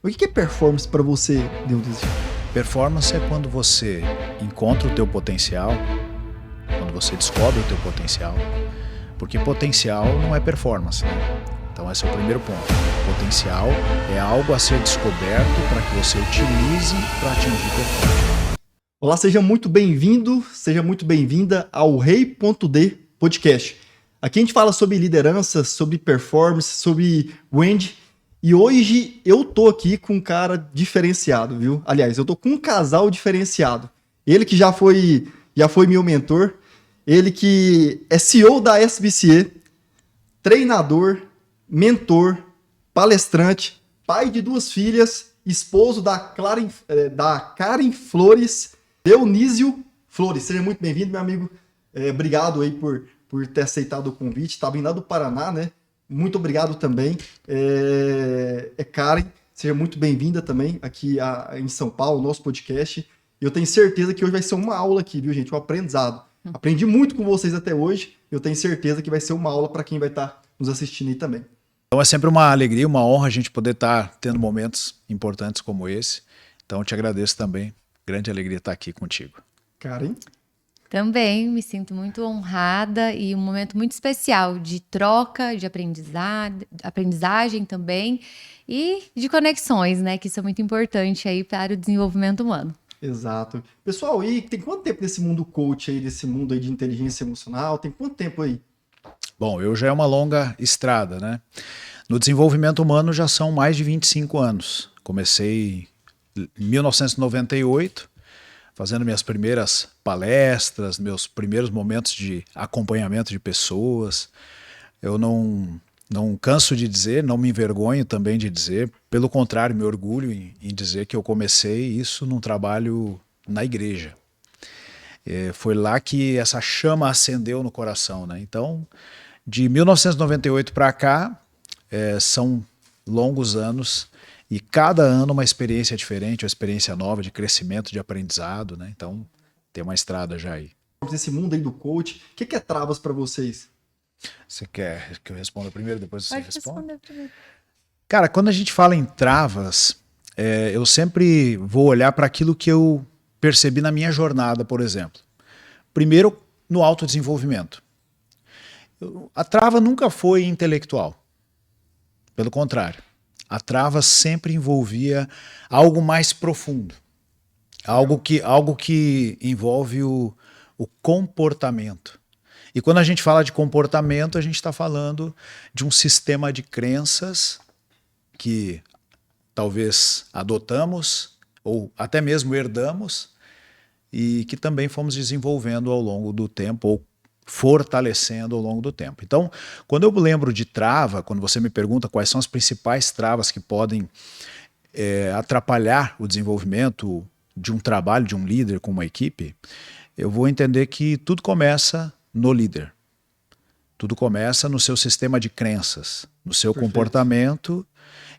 O que é performance para você, Dionísio? Performance é quando você encontra o teu potencial, quando você descobre o teu potencial, porque potencial não é performance, né? Então esse é o primeiro ponto. Potencial é algo a ser descoberto para que você utilize para atingir performance. Olá, seja muito bem-vindo, seja muito bem-vinda ao Rei.D podcast. Aqui a gente fala sobre liderança, sobre performance, sobre brand. E hoje eu tô aqui com um cara diferenciado, viu? Aliás, eu tô com um casal diferenciado. Ele que já foi meu mentor, ele que é CEO da SBCE, treinador, mentor, palestrante, pai de 2 filhas, esposo da Karen Flores, Dionísio Flores. Seja muito bem-vindo, meu amigo. Obrigado aí por ter aceitado o convite. Tá vindo lá do Paraná, né? Muito obrigado também. Karen, seja muito bem-vinda também aqui em São Paulo, nosso podcast. Eu tenho certeza que hoje vai ser uma aula aqui, viu, gente? Um aprendizado. Aprendi muito com vocês até hoje. Eu tenho certeza que vai ser uma aula para quem vai estar nos assistindo aí também. Então é sempre uma alegria, uma honra a gente poder estar tendo momentos importantes como esse. Então eu te agradeço também. Grande alegria estar aqui contigo. Karen? Também me sinto muito honrada e um momento muito especial de troca, de aprendizagem também e de conexões, né? Que isso é muito importante aí para o desenvolvimento humano. Exato. Pessoal, e tem quanto tempo nesse mundo coach aí, desse mundo aí de inteligência emocional? Tem quanto tempo aí? Bom, eu já é uma longa estrada, né? No desenvolvimento humano já são mais de 25 anos. Comecei em 1998, fazendo minhas primeiras palestras, meus primeiros momentos de acompanhamento de pessoas. Eu não canso de dizer, não me envergonho também de dizer, pelo contrário, me orgulho em dizer que eu comecei isso num trabalho na igreja. Foi lá que essa chama acendeu no coração, né? Então, de 1998 para cá, são longos anos e cada ano uma experiência diferente, uma experiência nova de crescimento, de aprendizado, né? Então, tem uma estrada já aí. Esse mundo aí do coach, o que é travas para vocês? Você quer que eu responda primeiro, depois você Pode responde? responder primeiro. Cara, quando a gente fala em travas, eu sempre vou olhar para aquilo que eu percebi na minha jornada, por exemplo. Primeiro, no autodesenvolvimento. A trava nunca foi intelectual. Pelo contrário, a trava sempre envolvia algo mais profundo. Algo que envolve o comportamento. E quando a gente fala de comportamento, a gente está falando de um sistema de crenças que talvez adotamos ou até mesmo herdamos e que também fomos desenvolvendo ao longo do tempo ou fortalecendo ao longo do tempo. Então, quando eu lembro de trava, quando você me pergunta quais são as principais travas que podem atrapalhar o desenvolvimento de um trabalho, de um líder com uma equipe, eu vou entender que tudo começa no líder. Tudo começa no seu sistema de crenças, no seu Perfeito. comportamento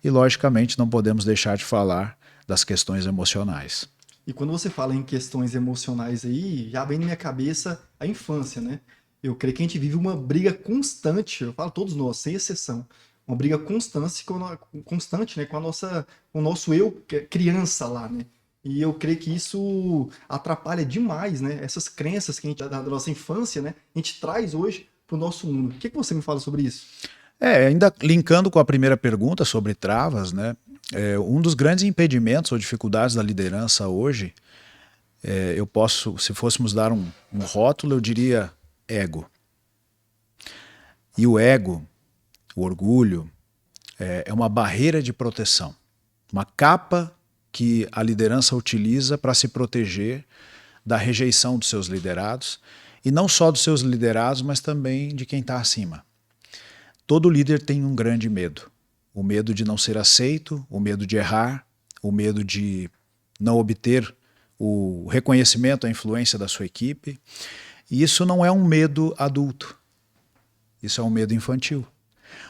e, logicamente, não podemos deixar de falar das questões emocionais. E quando você fala em questões emocionais aí, já vem na minha cabeça a infância, né? Eu creio que a gente vive uma briga constante, eu falo todos nós, sem exceção, uma briga constante, né, com o nosso eu criança lá, né? E eu creio que isso atrapalha demais, né? Essas crenças que a gente da nossa infância, né, a gente traz hoje para o nosso mundo. O que você me fala sobre isso? Ainda linkando com a primeira pergunta sobre travas, né? Um dos grandes impedimentos ou dificuldades da liderança hoje, se fôssemos dar um rótulo, eu diria ego. E o ego, o orgulho, é uma barreira de proteção, uma capa que a liderança utiliza para se proteger da rejeição dos seus liderados, e não só dos seus liderados, mas também de quem está acima. Todo líder tem um grande medo. O medo de não ser aceito, o medo de errar, o medo de não obter o reconhecimento, a influência da sua equipe. E isso não é um medo adulto. Isso é um medo infantil.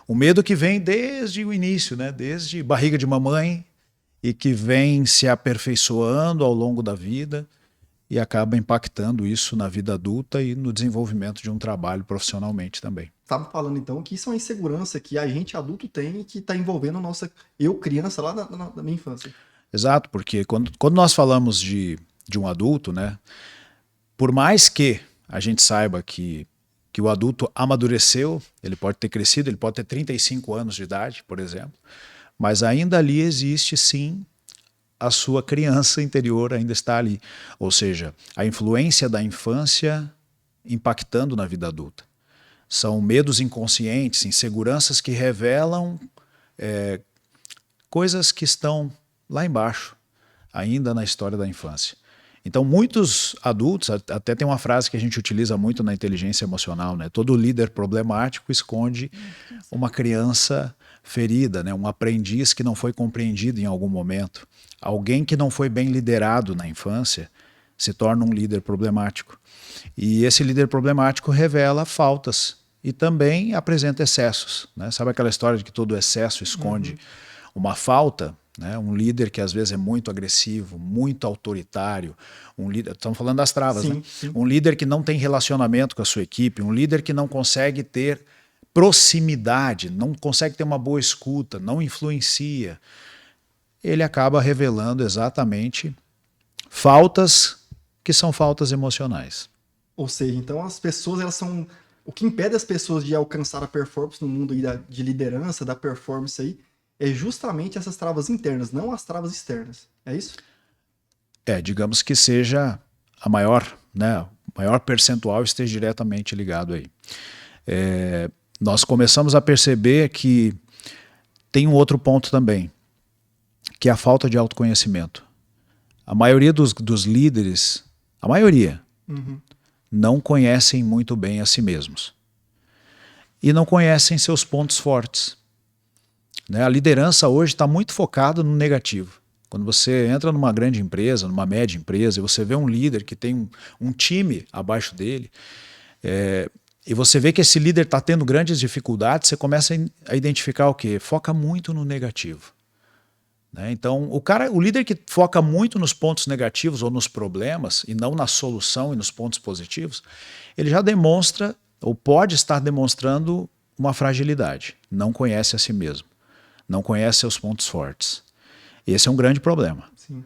Um medo que vem desde o início, né? Desde barriga de mamãe e que vem se aperfeiçoando ao longo da vida e acaba impactando isso na vida adulta e no desenvolvimento de um trabalho profissionalmente também. tá me falando então que isso é uma insegurança que a gente adulto tem e que está envolvendo a nossa, eu criança lá da minha infância. Exato, porque quando nós falamos de um adulto, né, por mais que a gente saiba que o adulto amadureceu, ele pode ter crescido, ele pode ter 35 anos de idade, por exemplo, mas ainda ali existe sim a sua criança interior, ainda está ali. Ou seja, a influência da infância impactando na vida adulta. São medos inconscientes, inseguranças que revelam coisas que estão lá embaixo, ainda na história da infância. Então, muitos adultos, até tem uma frase que a gente utiliza muito na inteligência emocional, né? Todo líder problemático esconde uma criança ferida, né? Um aprendiz que não foi compreendido em algum momento. Alguém que não foi bem liderado na infância se torna um líder problemático. E esse líder problemático revela faltas e também apresenta excessos, né? Sabe aquela história de que todo excesso esconde uma falta? Né? Um líder que às vezes é muito agressivo, muito autoritário, estamos falando das travas, sim, né? Sim. Um líder que não tem relacionamento com a sua equipe, um líder que não consegue ter proximidade, não consegue ter uma boa escuta, não influencia, ele acaba revelando exatamente faltas que são faltas emocionais. Ou seja, então as pessoas, elas são... O que impede as pessoas de alcançar a performance no mundo aí de liderança, da performance aí, é justamente essas travas internas, não as travas externas. É isso? Digamos que seja a maior, né? O maior percentual esteja diretamente ligado aí. Nós começamos a perceber que tem um outro ponto também, que é a falta de autoconhecimento. A maioria dos líderes, a maioria, não conhecem muito bem a si mesmos. E não conhecem seus pontos fortes. A liderança hoje está muito focada no negativo. Quando você entra numa grande empresa, numa média empresa, e você vê um líder que tem um time abaixo dele, e você vê que esse líder está tendo grandes dificuldades, você começa a identificar o quê? Foca muito no negativo. Então, o líder que foca muito nos pontos negativos ou nos problemas, e não na solução e nos pontos positivos, ele já demonstra, ou pode estar demonstrando, uma fragilidade. Não conhece a si mesmo. Não conhece seus pontos fortes. Esse é um grande problema. Sim.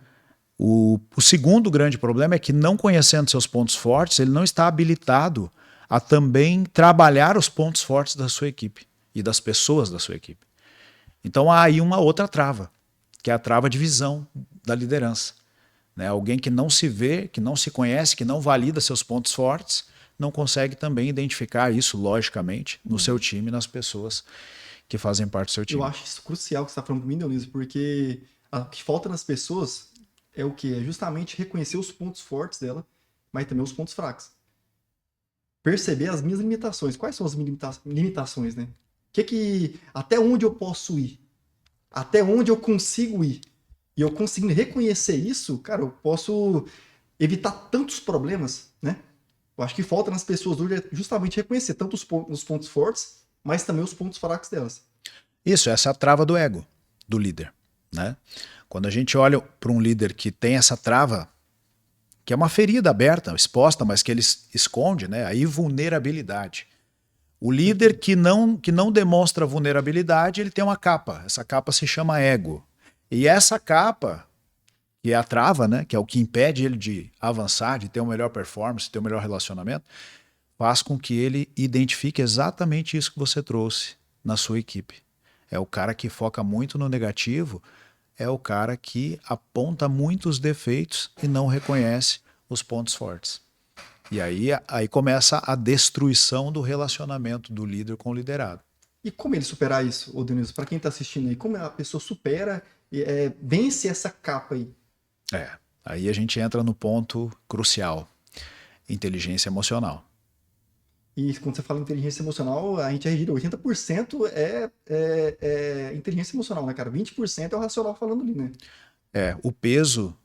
O segundo grande problema é que, não conhecendo seus pontos fortes, ele não está habilitado a também trabalhar os pontos fortes da sua equipe e das pessoas da sua equipe. Então há aí uma outra trava, que é a trava de visão da liderança. Alguém que não se vê, que não se conhece, que não valida seus pontos fortes, não consegue também identificar isso, logicamente, no seu time, nas pessoas que fazem parte do seu time. Eu acho isso crucial que você está falando comigo, Dionísio, porque o que falta nas pessoas é o quê? É justamente reconhecer os pontos fortes dela, mas também os pontos fracos. Perceber as minhas limitações. Quais são as minhas limitações, né? Até onde eu posso ir? Até onde eu consigo ir? E eu conseguindo reconhecer isso, cara, eu posso evitar tantos problemas, né? Eu acho que falta nas pessoas hoje justamente reconhecer tanto os pontos fortes, mas também os pontos fracos delas. Isso, essa é a trava do ego do líder, né? Quando a gente olha para um líder que tem essa trava, que é uma ferida aberta, exposta, mas que ele esconde, né? Aí vulnerabilidade. O líder que não demonstra vulnerabilidade, ele tem uma capa. Essa capa se chama ego. E essa capa, que é a trava, né? Que é o que impede ele de avançar, de ter uma melhor performance, de ter um melhor relacionamento, faz com que ele identifique exatamente isso que você trouxe na sua equipe. É o cara que foca muito no negativo, é o cara que aponta muitos defeitos e não reconhece os pontos fortes. E aí começa a destruição do relacionamento do líder com o liderado. E como ele superar isso, Dionísio? Para quem está assistindo aí, como a pessoa supera, vence essa capa aí? Aí a gente entra no ponto crucial, inteligência emocional. E quando você fala inteligência emocional, a gente é regido 80% é inteligência emocional, né, cara? 20% é o racional falando ali, né? O peso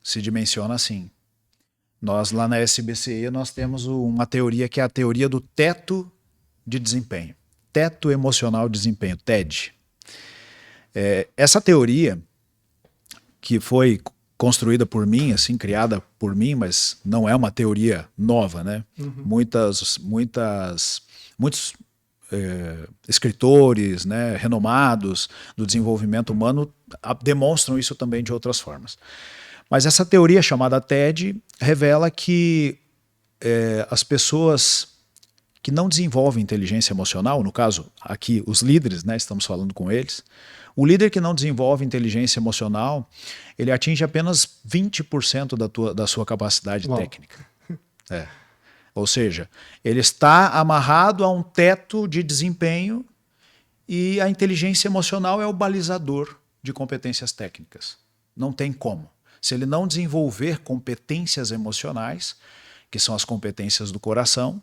se dimensiona assim. Nós lá na SBCE nós temos uma teoria que é a teoria do teto de desempenho. Teto emocional de desempenho, TED. Essa teoria, que foi construída por mim, assim, criada por mim, mas não é uma teoria nova, né? Muitos escritores, né, renomados do desenvolvimento humano demonstram isso também de outras formas. Mas essa teoria chamada TED revela que as pessoas que não desenvolvem inteligência emocional, no caso aqui os líderes, né, estamos falando com eles, o líder que não desenvolve inteligência emocional, ele atinge apenas 20% da sua capacidade técnica. Ou seja, ele está amarrado a um teto de desempenho e a inteligência emocional é o balizador de competências técnicas. Não tem como. Se ele não desenvolver competências emocionais, que são as competências do coração,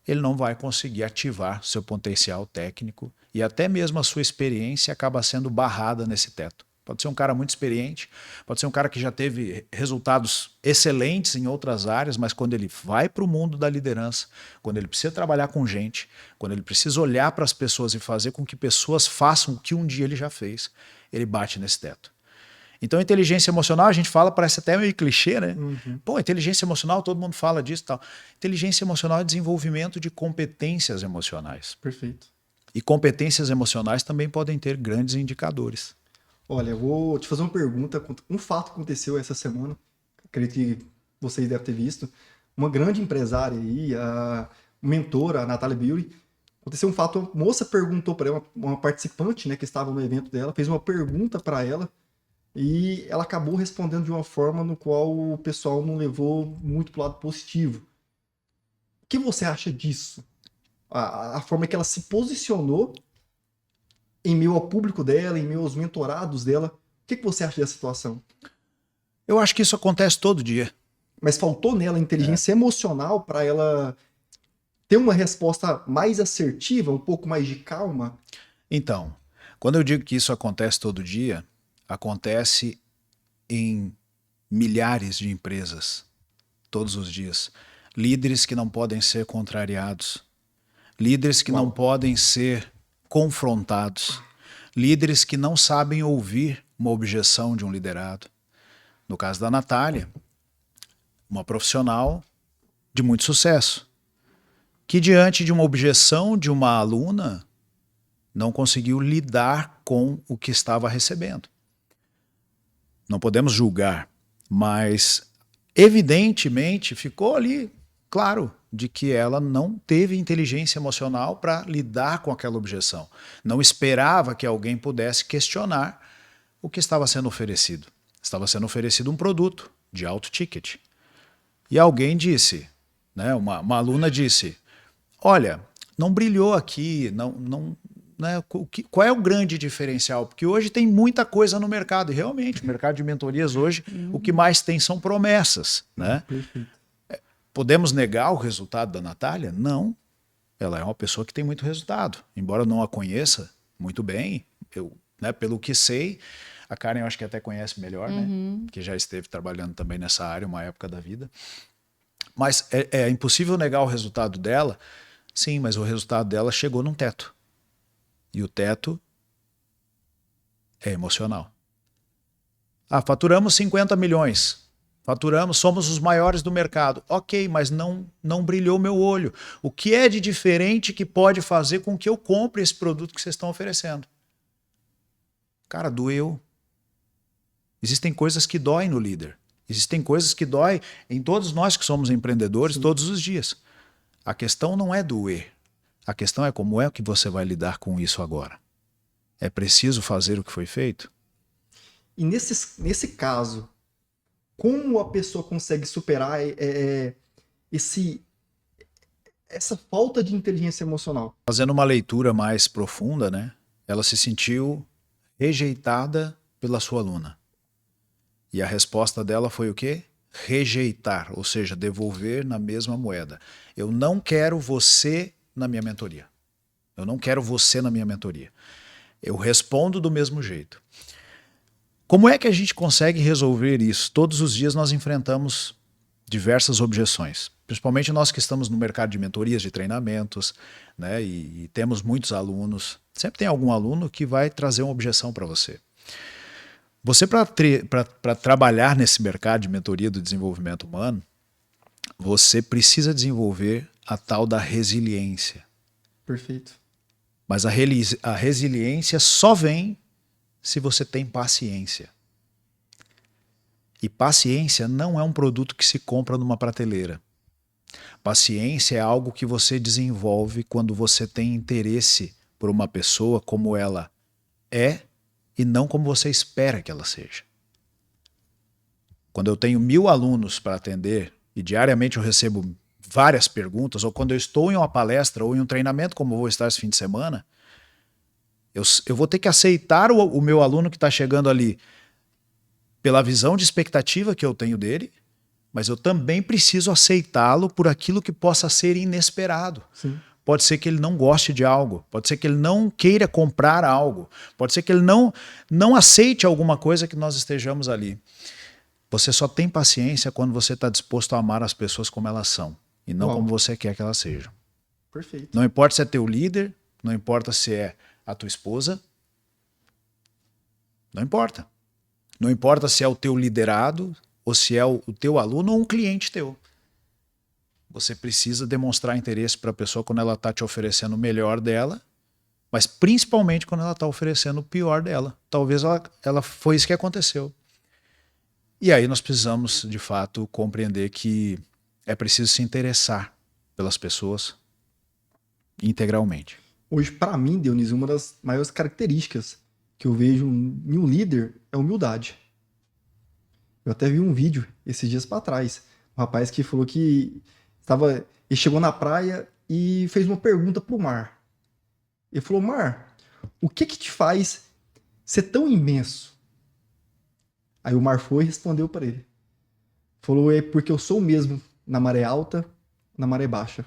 ele não vai conseguir ativar seu potencial técnico e até mesmo a sua experiência acaba sendo barrada nesse teto. Pode ser um cara muito experiente, pode ser um cara que já teve resultados excelentes em outras áreas, mas quando ele vai para o mundo da liderança, quando ele precisa trabalhar com gente, quando ele precisa olhar para as pessoas e fazer com que pessoas façam o que um dia ele já fez, ele bate nesse teto. Então, inteligência emocional, a gente fala, parece até meio clichê, né? Pô, inteligência emocional, todo mundo fala disso e tal. Inteligência emocional é desenvolvimento de competências emocionais. Perfeito. E competências emocionais também podem ter grandes indicadores. Olha, eu vou te fazer uma pergunta. Um fato aconteceu essa semana, acredito que vocês devem ter visto. Uma grande empresária aí, a mentora, a Natalia Beauty, aconteceu um fato, uma moça perguntou para ela, uma participante, né, que estava no evento dela, fez uma pergunta para ela, e ela acabou respondendo de uma forma no qual o pessoal não levou muito para o lado positivo. O que você acha disso? A forma que ela se posicionou em meio ao público dela, em meio aos mentorados dela. O que você acha dessa situação? Eu acho que isso acontece todo dia. Mas faltou nela inteligência emocional para ela ter uma resposta mais assertiva, um pouco mais de calma? Então, quando eu digo que isso acontece todo dia, acontece em milhares de empresas, todos os dias. Líderes que não podem ser contrariados, líderes que não podem ser confrontados, líderes que não sabem ouvir uma objeção de um liderado. No caso da Natália, uma profissional de muito sucesso, que diante de uma objeção de uma aluna, não conseguiu lidar com o que estava recebendo. Não podemos julgar, mas evidentemente ficou ali claro de que ela não teve inteligência emocional para lidar com aquela objeção. Não esperava que alguém pudesse questionar o que estava sendo oferecido. Estava sendo oferecido um produto de alto ticket. E alguém disse, né, uma aluna disse, olha, não brilhou aqui, né, qual é o grande diferencial? Porque hoje tem muita coisa no mercado, e realmente, o mercado de mentorias hoje, o que mais tem são promessas. Né? Podemos negar o resultado da Natália? Não. Ela é uma pessoa que tem muito resultado. Embora não a conheça muito bem, né, pelo que sei, a Karen eu acho que até conhece melhor, né? Que já esteve trabalhando também nessa área uma época da vida. Mas é impossível negar o resultado dela? Sim, mas o resultado dela chegou num teto. E o teto é emocional. Faturamos 50 milhões. Faturamos, somos os maiores do mercado. Ok, mas não brilhou meu olho. O que é de diferente que pode fazer com que eu compre esse produto que vocês estão oferecendo? Cara, doeu. Existem coisas que doem no líder. Existem coisas que doem em todos nós que somos empreendedores. Sim. Todos os dias. A questão não é doer. A questão é como é que você vai lidar com isso agora. É preciso fazer o que foi feito? E nesse caso, como a pessoa consegue superar essa falta de inteligência emocional? Fazendo uma leitura mais profunda, né? Ela se sentiu rejeitada pela sua aluna. E a resposta dela foi o quê? Rejeitar, ou seja, devolver na mesma moeda. Eu não quero você na minha mentoria. Eu não quero você na minha mentoria. Eu respondo do mesmo jeito. Como é que a gente consegue resolver isso? Todos os dias nós enfrentamos diversas objeções, principalmente nós que estamos no mercado de mentorias, de treinamentos, né? E temos muitos alunos. Sempre tem algum aluno que vai trazer uma objeção para você. Você, para trabalhar nesse mercado de mentoria do desenvolvimento humano, você precisa desenvolver a tal da resiliência. Perfeito. Mas a resiliência só vem se você tem paciência. E paciência não é um produto que se compra numa prateleira. Paciência é algo que você desenvolve quando você tem interesse por uma pessoa como ela é e não como você espera que ela seja. Quando eu tenho 1000 alunos para atender e diariamente eu recebo várias perguntas, ou quando eu estou em uma palestra ou em um treinamento como eu vou estar esse fim de semana, eu vou ter que aceitar o meu aluno que está chegando ali pela visão de expectativa que eu tenho dele, mas eu também preciso aceitá-lo por aquilo que possa ser inesperado. Sim. Pode ser que ele não goste de algo, pode ser que ele não queira comprar algo, pode ser que ele não aceite alguma coisa que nós estejamos ali. Você só tem paciência quando você está disposto a amar as pessoas como elas são e não como você quer que elas sejam. Perfeito. Não importa se é teu líder, não importa se é a tua esposa, não importa. Não importa se é o teu liderado ou se é o teu aluno ou um cliente teu. Você precisa demonstrar interesse para a pessoa quando ela está te oferecendo o melhor dela, mas principalmente quando ela está oferecendo o pior dela. Talvez ela foi isso que aconteceu. E aí nós precisamos, de fato, compreender que é preciso se interessar pelas pessoas integralmente. Hoje, para mim, Dionísio, uma das maiores características que eu vejo em um líder é a humildade. Eu até vi um vídeo esses dias para trás. Um rapaz que falou que ele chegou na praia e fez uma pergunta pro mar. Ele falou: Mar, o que te faz ser tão imenso? Aí o mar foi e respondeu para ele. Falou: é porque eu sou o mesmo na maré alta, na maré baixa.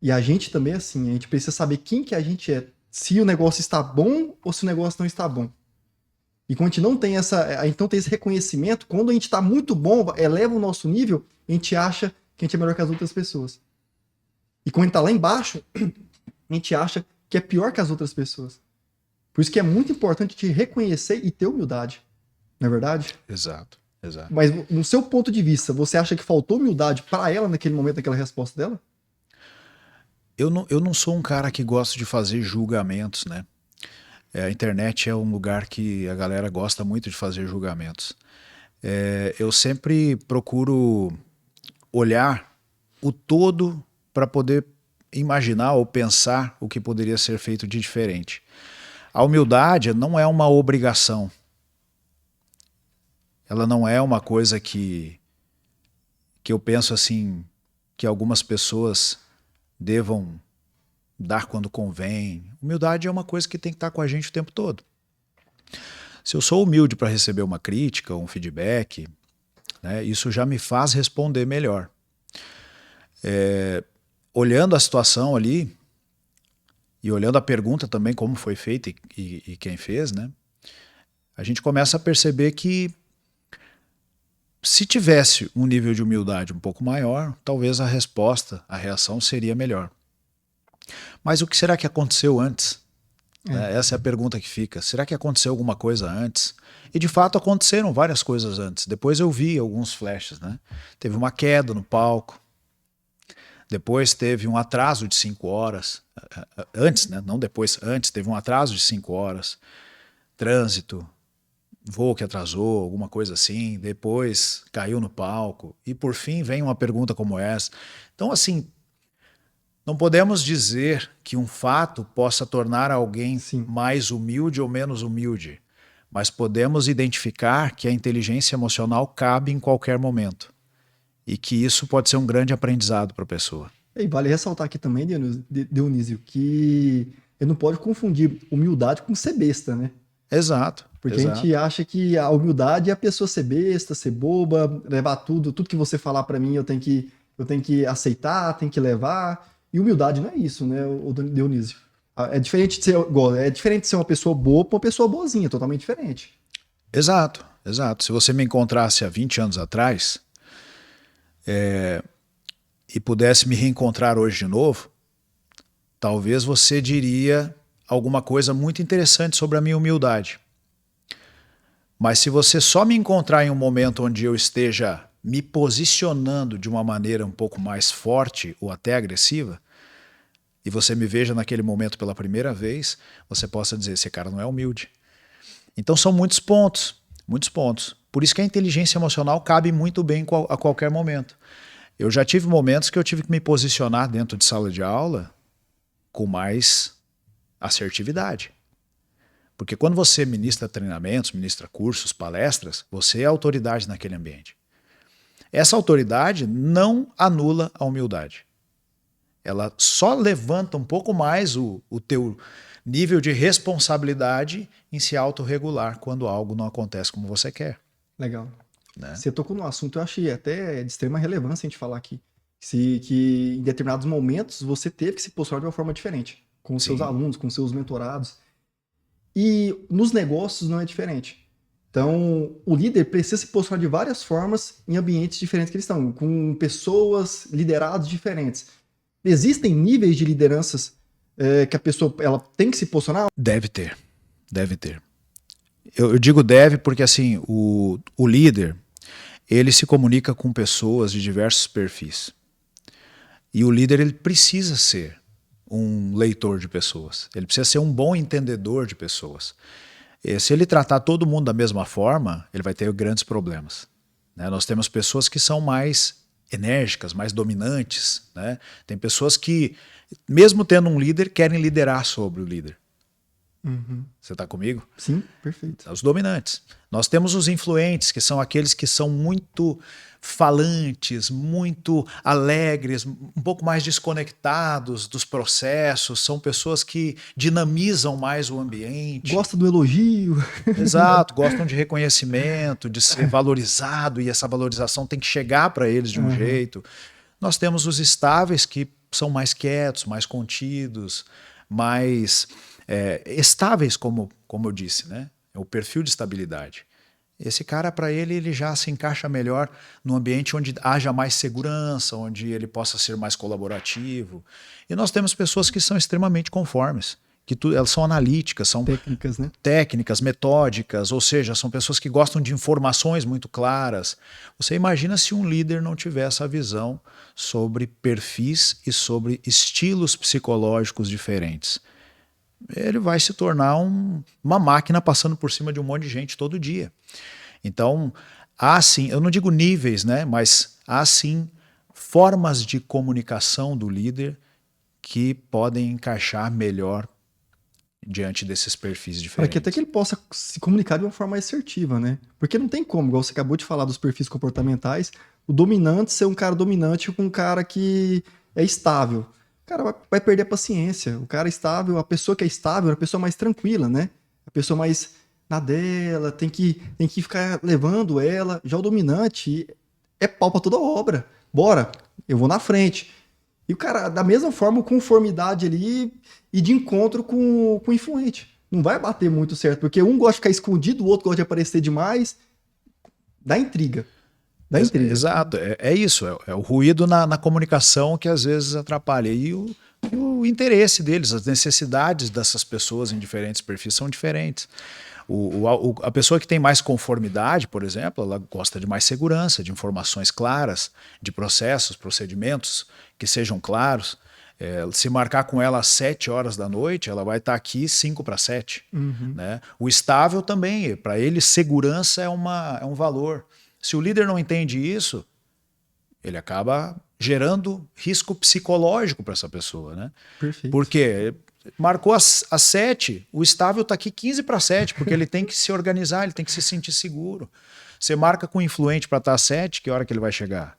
E a gente também é assim, a gente precisa saber quem que a gente é, se o negócio está bom ou se o negócio não está bom. E quando a gente não tem então tem esse reconhecimento, quando a gente está muito bom, eleva o nosso nível, a gente acha que a gente é melhor que as outras pessoas. E quando a gente está lá embaixo, a gente acha que é pior que as outras pessoas. Por isso que é muito importante te reconhecer e ter humildade. Não é verdade? Exato, exato. Mas no seu ponto de vista, você acha que faltou humildade para ela naquele momento, naquela resposta dela? Eu não sou um cara que gosta de fazer julgamentos, né? A internet é um lugar que a galera gosta muito de fazer julgamentos. Eu sempre procuro olhar o todo para poder imaginar ou pensar o que poderia ser feito de diferente. A humildade não é uma obrigação. Ela não é uma coisa que eu penso assim, que algumas pessoas devam dar quando convém. Humildade é uma coisa que tem que estar com a gente o tempo todo. Se eu sou humilde para receber uma crítica, um feedback, né, isso já me faz responder melhor. Olhando a situação ali, e olhando a pergunta também, como foi feita e quem fez, né, a gente começa a perceber que se tivesse um nível de humildade um pouco maior, talvez a resposta, a reação seria melhor. Mas o que será que aconteceu antes? Essa é a pergunta que fica. Será que aconteceu alguma coisa antes? E de fato aconteceram várias coisas antes. Depois eu vi alguns flashes, né? Teve uma queda no palco. Depois teve um atraso de 5 horas. Antes, né? Não depois, antes teve um atraso de 5 horas. Trânsito, voo que atrasou, alguma coisa assim. Depois caiu no palco. E por fim vem uma pergunta como essa. Então assim, não podemos dizer que um fato possa tornar alguém mais humilde ou menos humilde, mas podemos identificar que a inteligência emocional cabe em qualquer momento e que isso pode ser um grande aprendizado para a pessoa. E vale ressaltar aqui também, Dionísio, que ele não pode confundir humildade com ser besta, né? Exato. Porque a gente acha que a humildade é a pessoa ser besta, ser boba, levar tudo que você falar para mim eu tenho que aceitar, tenho que levar. E humildade não é isso, né, o Dionísio? É diferente de ser uma pessoa boa para uma pessoa boazinha, totalmente diferente. Exato, exato. Se você me encontrasse há 20 anos atrás e pudesse me reencontrar hoje de novo, talvez você diria alguma coisa muito interessante sobre a minha humildade. Mas se você só me encontrar em um momento onde eu esteja me posicionando de uma maneira um pouco mais forte ou até agressiva, e você me veja naquele momento pela primeira vez, você possa dizer, esse cara não é humilde. Então são muitos pontos, muitos pontos. Por isso que a inteligência emocional cabe muito bem a qualquer momento. Eu já tive momentos que eu tive que me posicionar dentro de sala de aula com mais assertividade. Porque quando você ministra treinamentos, ministra cursos, palestras, você é autoridade naquele ambiente. Essa autoridade não anula a humildade. Ela só levanta um pouco mais o teu nível de responsabilidade em se autorregular quando algo não acontece como você quer. Legal. Né? Você tocou no assunto, eu achei até de extrema relevância a gente falar aqui. Que em determinados momentos você teve que se posicionar de uma forma diferente, com os seus alunos, com os seus mentorados. E nos negócios não é diferente. Então, o líder precisa se posicionar de várias formas em ambientes diferentes que eles estão, com pessoas, liderados diferentes. Existem níveis de lideranças que a pessoa ela tem que se posicionar? Deve ter, deve ter. Eu digo deve porque assim, o líder, ele se comunica com pessoas de diversos perfis. E o líder ele precisa ser um leitor de pessoas. Ele precisa ser um bom entendedor de pessoas. E se ele tratar todo mundo da mesma forma, ele vai ter grandes problemas. Né? Nós temos pessoas que são mais enérgicas, mais dominantes. Né? Tem pessoas que, mesmo tendo um líder, querem liderar sobre o líder. Uhum. Você está comigo? Sim, perfeito. Os dominantes. Nós temos os influentes, que são aqueles que são muito falantes, muito alegres, um pouco mais desconectados dos processos, são pessoas que dinamizam mais o ambiente. Gosta do elogio. Exato, gostam de reconhecimento, de ser valorizado, e essa valorização tem que chegar para eles de um jeito. Nós temos os estáveis, que são mais quietos, mais contidos, mais estáveis, como eu disse, né? É o perfil de estabilidade. Esse cara, para ele já se encaixa melhor num ambiente onde haja mais segurança, onde ele possa ser mais colaborativo. E nós temos pessoas que são extremamente conformes, que elas são analíticas, são técnicas, né? Técnicas, metódicas, ou seja, são pessoas que gostam de informações muito claras. Você imagina se um líder não tiver essa visão sobre perfis e sobre estilos psicológicos diferentes. Ele vai se tornar uma máquina passando por cima de um monte de gente todo dia. Então, há sim, eu não digo níveis, né, mas há sim formas de comunicação do líder que podem encaixar melhor diante desses perfis diferentes. Para que até que ele possa se comunicar de uma forma mais assertiva, né? Porque não tem como, igual você acabou de falar dos perfis comportamentais, o dominante ser um cara dominante com um cara que é estável. O cara vai perder a paciência. O cara estável, a pessoa que é estável é a pessoa mais tranquila, né? A pessoa mais na dela, tem que ficar levando ela. Já o dominante é pau pra toda obra. Bora, eu vou na frente. E o cara, da mesma forma, conformidade ali e de encontro com o influente. Não vai bater muito certo, porque um gosta de ficar escondido, o outro gosta de aparecer demais. Dá intriga. Exato, é isso, é o ruído na comunicação que às vezes atrapalha. E o interesse deles, as necessidades dessas pessoas em diferentes perfis são diferentes. A pessoa que tem mais conformidade, por exemplo, ela gosta de mais segurança, de informações claras, de processos, procedimentos que sejam claros. Se marcar com ela às 7 horas da noite, ela vai estar aqui 5 para 7. Né? O estável também, para ele, segurança é um valor. Se o líder não entende isso, ele acaba gerando risco psicológico para essa pessoa. Né? Perfeito. Porque marcou às 7, o estável está aqui 15 para 7, porque ele tem que se organizar, ele tem que se sentir seguro. Você marca com o influente para estar às 7, que hora que ele vai chegar?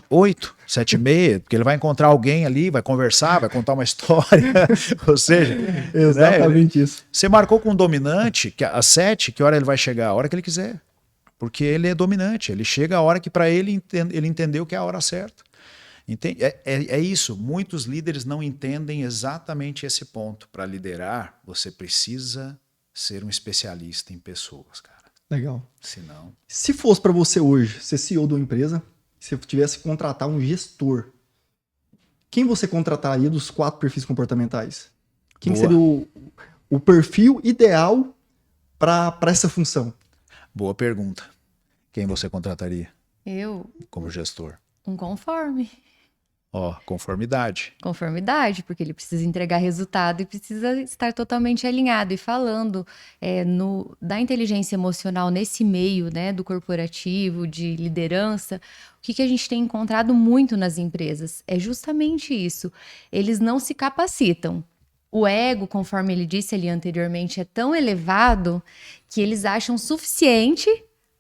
8, 7h30, porque ele vai encontrar alguém ali, vai conversar, vai contar uma história. Ou seja, exatamente isso. Você marcou com um dominante que às 7, que hora ele vai chegar? A hora que ele quiser. Porque ele é dominante, ele chega a hora que para ele entendeu que é a hora certa. É isso, muitos líderes não entendem exatamente esse ponto. Para liderar, você precisa ser um especialista em pessoas, cara. Legal. Senão... Se fosse para você hoje, ser CEO de uma empresa, se você tivesse que contratar um gestor, quem você contrataria dos 4 perfis comportamentais? Quem seria o perfil ideal para essa função? Boa pergunta. Quem você contrataria? Eu? Como gestor? Um conforme. Ó, conformidade. Conformidade, porque ele precisa entregar resultado e precisa estar totalmente alinhado. E falando da inteligência emocional nesse meio, né, do corporativo, de liderança, o que a gente tem encontrado muito nas empresas é justamente isso. Eles não se capacitam. O ego, conforme ele disse ali anteriormente, é tão elevado que eles acham suficiente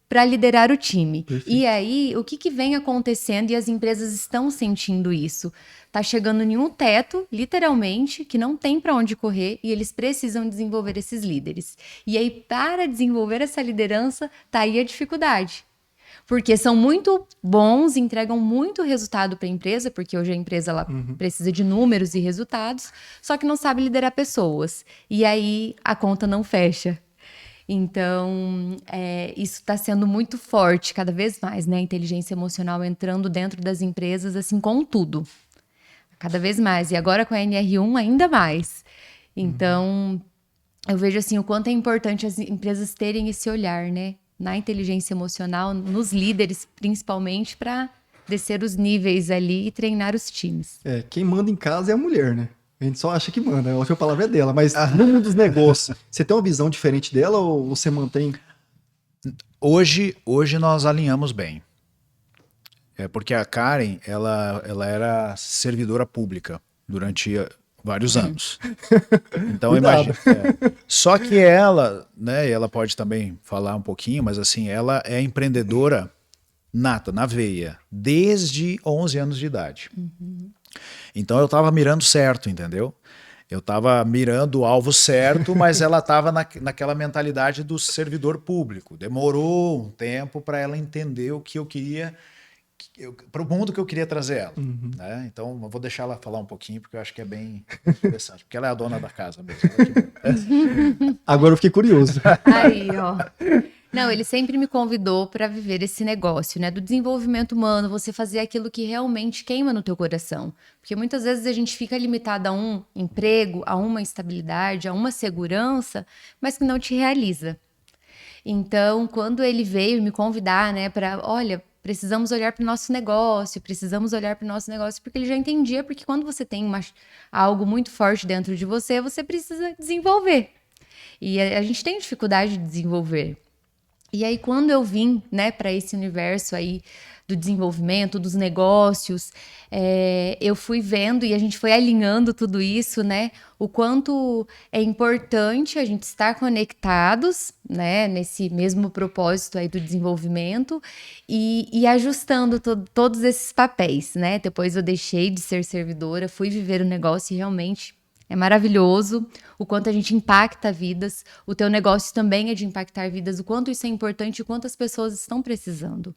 para liderar o time. Perfeito. E aí, o que vem acontecendo e as empresas estão sentindo isso? Tá chegando em um teto, literalmente, que não tem para onde correr e eles precisam desenvolver esses líderes. E aí, para desenvolver essa liderança, tá aí a dificuldade. Porque são muito bons, entregam muito resultado para a empresa, porque hoje a empresa ela precisa de números e resultados, só que não sabe liderar pessoas. E aí, a conta não fecha. Então, isso está sendo muito forte cada vez mais, né? A inteligência emocional entrando dentro das empresas, assim, com tudo. Cada vez mais. E agora com a NR1, ainda mais. Então, eu vejo, assim, o quanto é importante as empresas terem esse olhar, né? Na inteligência emocional, nos líderes, principalmente, para descer os níveis ali e treinar os times. Quem manda em casa é a mulher, né? A gente só acha que manda, a última palavra é dela, mas no mundo dos negócios, você tem uma visão diferente dela ou você mantém? Hoje nós alinhamos bem. Porque a Karen, ela era servidora pública durante vários anos. Então, imagina. Só que ela, né, ela pode também falar um pouquinho, mas assim, ela é empreendedora nata, na veia, desde 11 anos de idade. Então eu tava mirando certo, entendeu? Eu tava mirando o alvo certo, mas ela tava naquela mentalidade do servidor público. Demorou um tempo para ela entender o que eu queria, para o mundo que eu queria trazer ela. Né? Então eu vou deixar ela falar um pouquinho, porque eu acho que é bem interessante. Porque ela é a dona da casa mesmo. Agora eu fiquei curioso. Aí, ó. Não, ele sempre me convidou para viver esse negócio, né, do desenvolvimento humano, você fazer aquilo que realmente queima no teu coração. Porque muitas vezes a gente fica limitado a um emprego, a uma estabilidade, a uma segurança, mas que não te realiza. Então, quando ele veio me convidar, né, para, olha, precisamos olhar para o nosso negócio, porque ele já entendia, porque quando você tem algo muito forte dentro de você, você precisa desenvolver. E a gente tem dificuldade de desenvolver. E aí, quando eu vim, né, para esse universo aí do desenvolvimento, dos negócios, eu fui vendo e a gente foi alinhando tudo isso, né, o quanto é importante a gente estar conectados, né, nesse mesmo propósito aí do desenvolvimento e ajustando todos esses papéis, né. Depois eu deixei de ser servidora, fui viver o negócio e realmente é maravilhoso o quanto a gente impacta vidas. O teu negócio também é de impactar vidas. O quanto isso é importante e o quanto as pessoas estão precisando.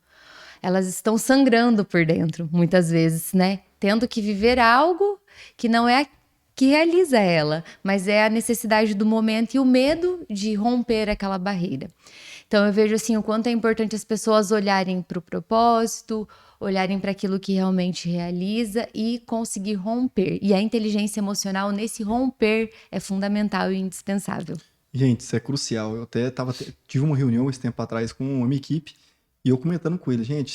Elas estão sangrando por dentro, muitas vezes, né? Tendo que viver algo que não é que realiza ela, mas é a necessidade do momento e o medo de romper aquela barreira. Então eu vejo assim o quanto é importante as pessoas olharem para o propósito, olharem para aquilo que realmente realiza e conseguir romper. E a inteligência emocional nesse romper é fundamental e indispensável. Gente, isso é crucial. Eu até tive uma reunião esse tempo atrás com uma equipe e eu comentando com eles, gente,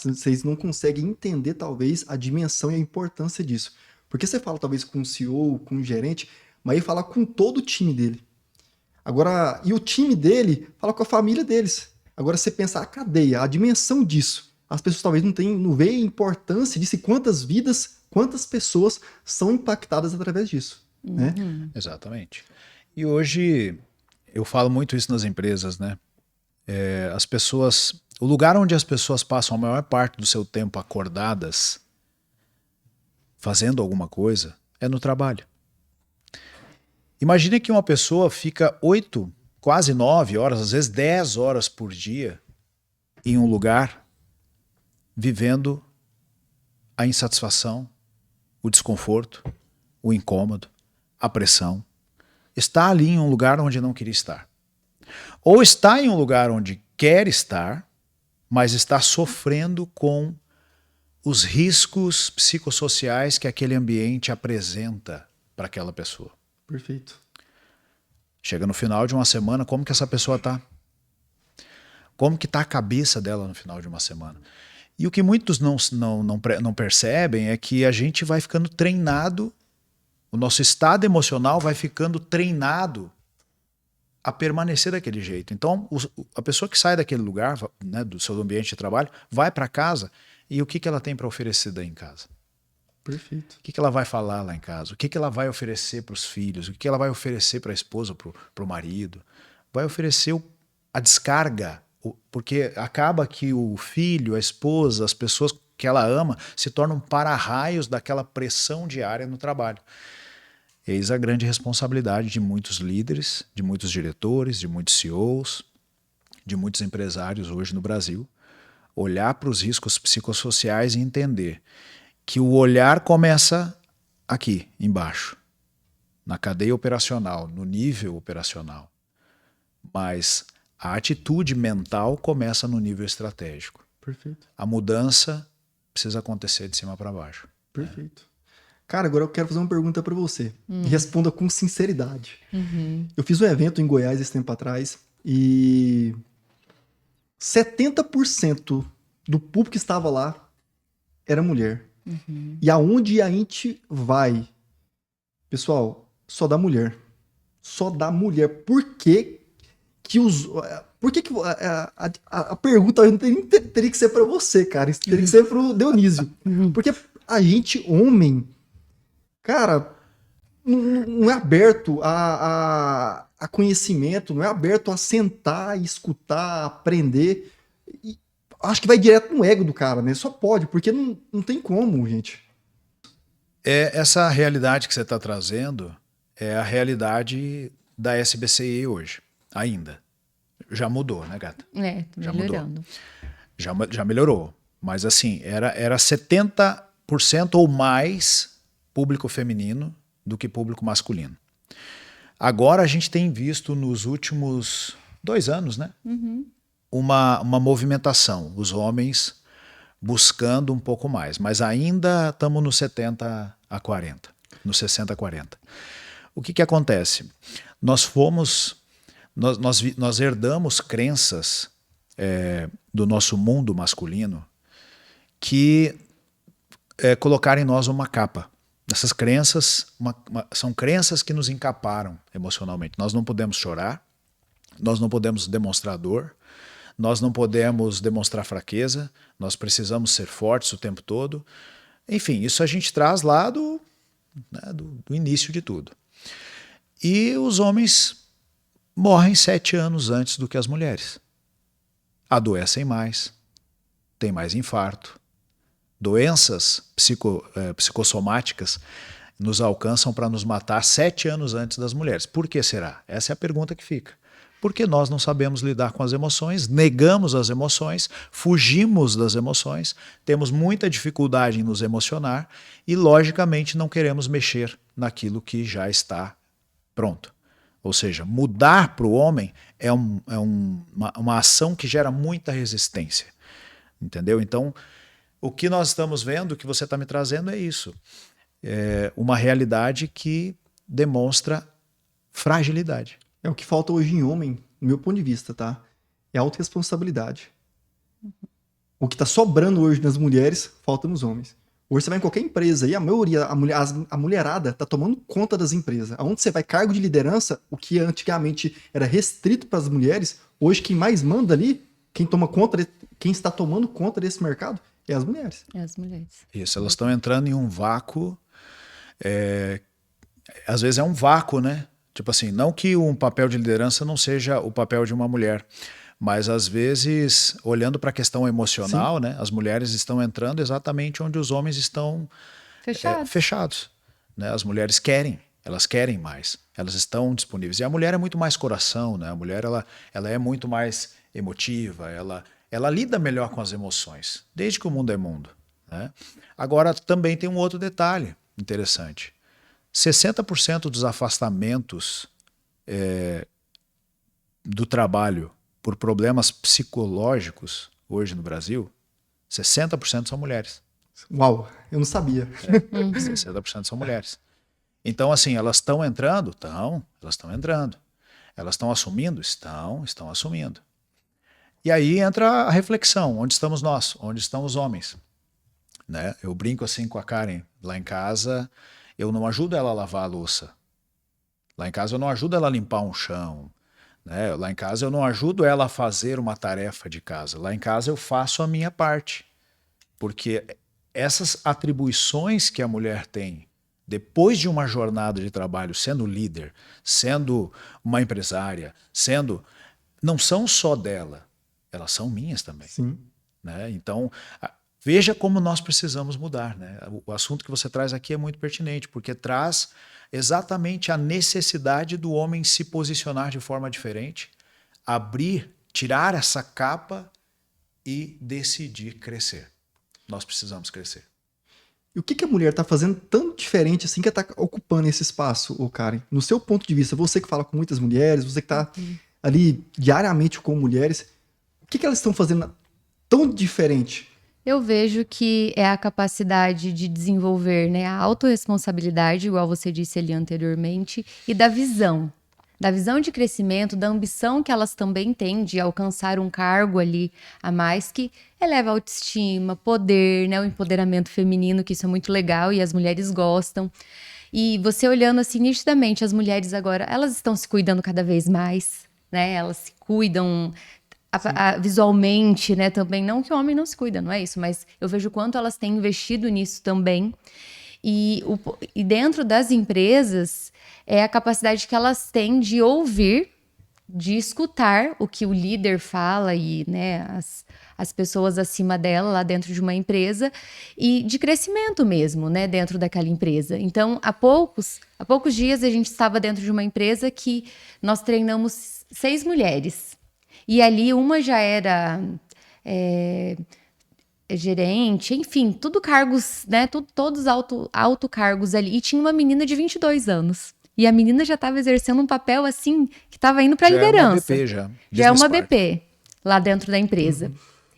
vocês não conseguem entender talvez a dimensão e a importância disso. Porque você fala talvez com o CEO, com o gerente, mas aí fala com todo o time dele. Agora, e o time dele fala com a família deles. Agora, você pensar a cadeia, a dimensão disso. As pessoas talvez não veem a importância disso e quantas vidas, quantas pessoas são impactadas através disso. Né? Exatamente. E hoje, eu falo muito isso nas empresas, né? As pessoas, o lugar onde as pessoas passam a maior parte do seu tempo acordadas, fazendo alguma coisa, é no trabalho. Imagine que uma pessoa fica 8, quase 9 horas, às vezes 10 horas por dia em um lugar vivendo a insatisfação, o desconforto, o incômodo, a pressão. Está ali em um lugar onde não queria estar. Ou está em um lugar onde quer estar, mas está sofrendo com os riscos psicossociais que aquele ambiente apresenta para aquela pessoa. Perfeito. Chega no final de uma semana, como que essa pessoa está? Como que está a cabeça dela no final de uma semana? E o que muitos não percebem é que a gente vai ficando treinado, o nosso estado emocional vai ficando treinado a permanecer daquele jeito. Então, a pessoa que sai daquele lugar, né, do seu ambiente de trabalho, vai para casa e o que ela tem para oferecer daí em casa? Perfeito. O que ela vai falar lá em casa? O que ela vai oferecer para os filhos? O que ela vai oferecer para a esposa, para o marido? Vai oferecer a descarga, porque acaba que o filho, a esposa, as pessoas que ela ama se tornam para-raios daquela pressão diária no trabalho. Eis a grande responsabilidade de muitos líderes, de muitos diretores, de muitos CEOs, de muitos empresários hoje no Brasil, olhar para os riscos psicossociais e entender que o olhar começa aqui, embaixo, na cadeia operacional, no nível operacional. Mas a atitude mental começa no nível estratégico. Perfeito. A mudança precisa acontecer de cima para baixo. Perfeito. Cara, agora eu quero fazer uma pergunta para você. E responda com sinceridade. Eu fiz um evento em Goiás esse tempo atrás e 70% do público que estava lá era mulher. E aonde a gente vai, pessoal, só dá mulher. Só dá mulher. Por que a pergunta teria que ser para você, cara? Isso teria que ser pro Dionísio. Porque a gente, homem, cara, não é aberto a conhecimento, não é aberto a sentar, escutar, aprender. E acho que vai direto no ego do cara, né? Só pode, porque não tem como, gente. Essa realidade que você está trazendo é a realidade da SBCI hoje, ainda. Já mudou, né, gata? Tá melhorando. Já melhorou. Mas assim, era 70% ou mais público feminino do que público masculino. Agora a gente tem visto nos últimos 2 anos, né? Uma movimentação, os homens buscando um pouco mais, mas ainda estamos no 70-40, no 60-40. O que acontece? Nós herdamos crenças do nosso mundo masculino que colocaram em nós uma capa. Essas crenças são crenças que nos encaparam emocionalmente. Nós não podemos chorar, nós não podemos demonstrar dor, nós não podemos demonstrar fraqueza, nós precisamos ser fortes o tempo todo. Enfim, isso a gente traz lá do início de tudo. E os homens morrem 7 anos antes do que as mulheres. Adoecem mais, têm mais infarto. Doenças psicossomáticas nos alcançam para nos matar 7 anos antes das mulheres. Por que será? Essa é a pergunta que fica. Porque nós não sabemos lidar com as emoções, negamos as emoções, fugimos das emoções, temos muita dificuldade em nos emocionar e, logicamente, não queremos mexer naquilo que já está pronto. Ou seja, mudar para o homem é uma ação que gera muita resistência. Entendeu? Então, o que nós estamos vendo, o que você está me trazendo é isso. É uma realidade que demonstra fragilidade. É o que falta hoje em homem, no meu ponto de vista, tá? É autorresponsabilidade. O que tá sobrando hoje nas mulheres, falta nos homens. Hoje você vai em qualquer empresa e a maioria, a mulherada tá tomando conta das empresas. Aonde você vai cargo de liderança, o que antigamente era restrito para as mulheres, hoje quem mais manda ali, quem está tomando conta desse mercado é as mulheres. É as mulheres. Isso, elas estão entrando em um vácuo, às vezes é um vácuo, né? Tipo assim, não que um papel de liderança não seja o papel de uma mulher, mas às vezes, olhando para a questão emocional, né, as mulheres estão entrando exatamente onde os homens estão fechados. Né? As mulheres elas querem mais, elas estão disponíveis. E a mulher é muito mais coração, né? A mulher ela é muito mais emotiva, ela lida melhor com as emoções, desde que o mundo é mundo. Né? Agora, também tem um outro detalhe interessante. 60% dos afastamentos do trabalho por problemas psicológicos hoje no Brasil, 60% são mulheres. Uau, eu não sabia. 60% são mulheres. Então, assim, elas estão entrando? Elas estão entrando. Elas estão assumindo? Estão assumindo. E aí entra a reflexão, onde estamos nós? Onde estão os homens? Né? Eu brinco assim com a Karen, lá em casa eu não ajudo ela a lavar a louça. Lá em casa eu não ajudo ela a limpar um chão. Né? Lá em casa eu não ajudo ela a fazer uma tarefa de casa. Lá em casa eu faço a minha parte. Porque essas atribuições que a mulher tem depois de uma jornada de trabalho, sendo líder, sendo uma empresária, não são só dela, elas são minhas também. Sim. Né? Então, veja como nós precisamos mudar. Né? O assunto que você traz aqui é muito pertinente, porque traz exatamente a necessidade do homem se posicionar de forma diferente, abrir, tirar essa capa e decidir crescer. Nós precisamos crescer. E o que a mulher está fazendo tão diferente assim que está ocupando esse espaço, ô Karen? No seu ponto de vista, você que fala com muitas mulheres, você que está ali diariamente com mulheres, o que elas estão fazendo tão diferente? Eu vejo que é a capacidade de desenvolver, né, a autorresponsabilidade, igual você disse ali anteriormente, e da visão de crescimento, da ambição que elas também têm de alcançar um cargo ali a mais, que eleva a autoestima, poder, né, o empoderamento feminino, que isso é muito legal e as mulheres gostam. E você olhando assim nitidamente, as mulheres agora, elas estão se cuidando cada vez mais, né? Elas se cuidam visualmente, né, também. Não que o homem não se cuida, não é isso, mas eu vejo o quanto elas têm investido nisso também. E dentro das empresas, é a capacidade que elas têm de ouvir, de escutar o que o líder fala e, né, as pessoas acima dela lá dentro de uma empresa e de crescimento mesmo, né, dentro daquela empresa. Então, há poucos dias a gente estava dentro de uma empresa que nós treinamos 6 mulheres. E ali uma já era gerente, enfim, tudo cargos, né? Todos alto cargos ali. E tinha uma menina de 22 anos. E a menina já estava exercendo um papel, assim, que estava indo para a liderança. Já é uma BP lá dentro da empresa.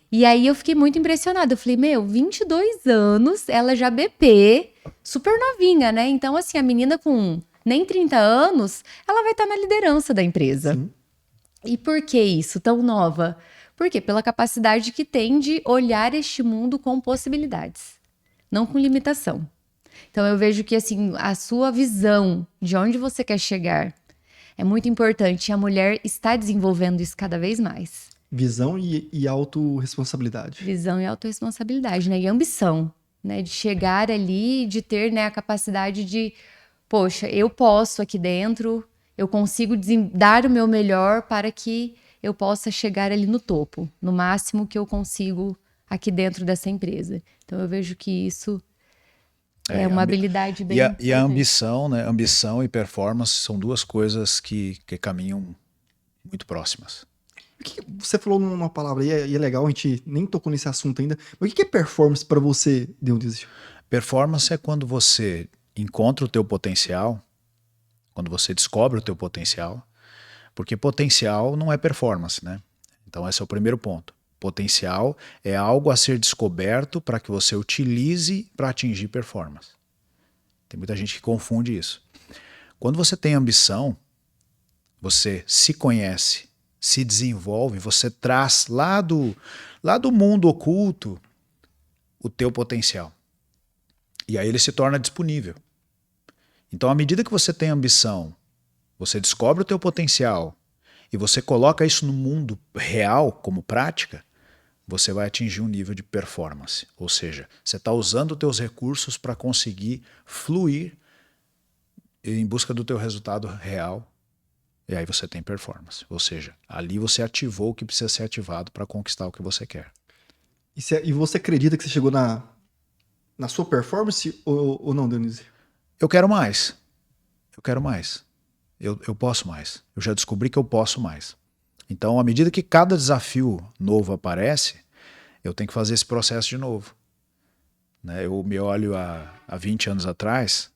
E aí eu fiquei muito impressionada. Eu falei, 22 anos, ela já BP, super novinha, né? Então, assim, a menina com nem 30 anos, ela vai estar na liderança da empresa. Sim. E por que isso, tão nova? Por quê? Pela capacidade que tem de olhar este mundo com possibilidades, não com limitação. Então eu vejo que assim, a sua visão de onde você quer chegar é muito importante e a mulher está desenvolvendo isso cada vez mais. Visão e autorresponsabilidade. Visão e autorresponsabilidade, né? E ambição, né? De chegar ali, de ter, né, a capacidade de, poxa, eu posso aqui dentro, eu consigo dar o meu melhor para que eu possa chegar ali no topo, no máximo que eu consigo aqui dentro dessa empresa. Então eu vejo que isso é uma habilidade bem importante. E a ambição, né? Ambição e performance são duas coisas que caminham muito próximas. Você falou numa palavra e é legal, a gente nem tocou nesse assunto ainda, mas o que é performance para você, Dionísio? Performance é quando você encontra o teu potencial, quando você descobre o teu potencial, porque potencial não é performance, né? Então esse é o primeiro ponto. Potencial é algo a ser descoberto para que você utilize para atingir performance. Tem muita gente que confunde isso. Quando você tem ambição, você se conhece, se desenvolve, você traz lá do mundo oculto o teu potencial. E aí ele se torna disponível. Então, à medida que você tem ambição, você descobre o teu potencial e você coloca isso no mundo real como prática, você vai atingir um nível de performance. Ou seja, você está usando os teus recursos para conseguir fluir em busca do teu resultado real. E aí você tem performance. Ou seja, ali você ativou o que precisa ser ativado para conquistar o que você quer. E você acredita que você chegou na sua performance ou não, Dionísio? Eu quero mais. Eu quero mais. Eu posso mais. Eu já descobri que eu posso mais. Então, à medida que cada desafio novo aparece, eu tenho que fazer esse processo de novo. Né? Eu me olho há 20 anos atrás,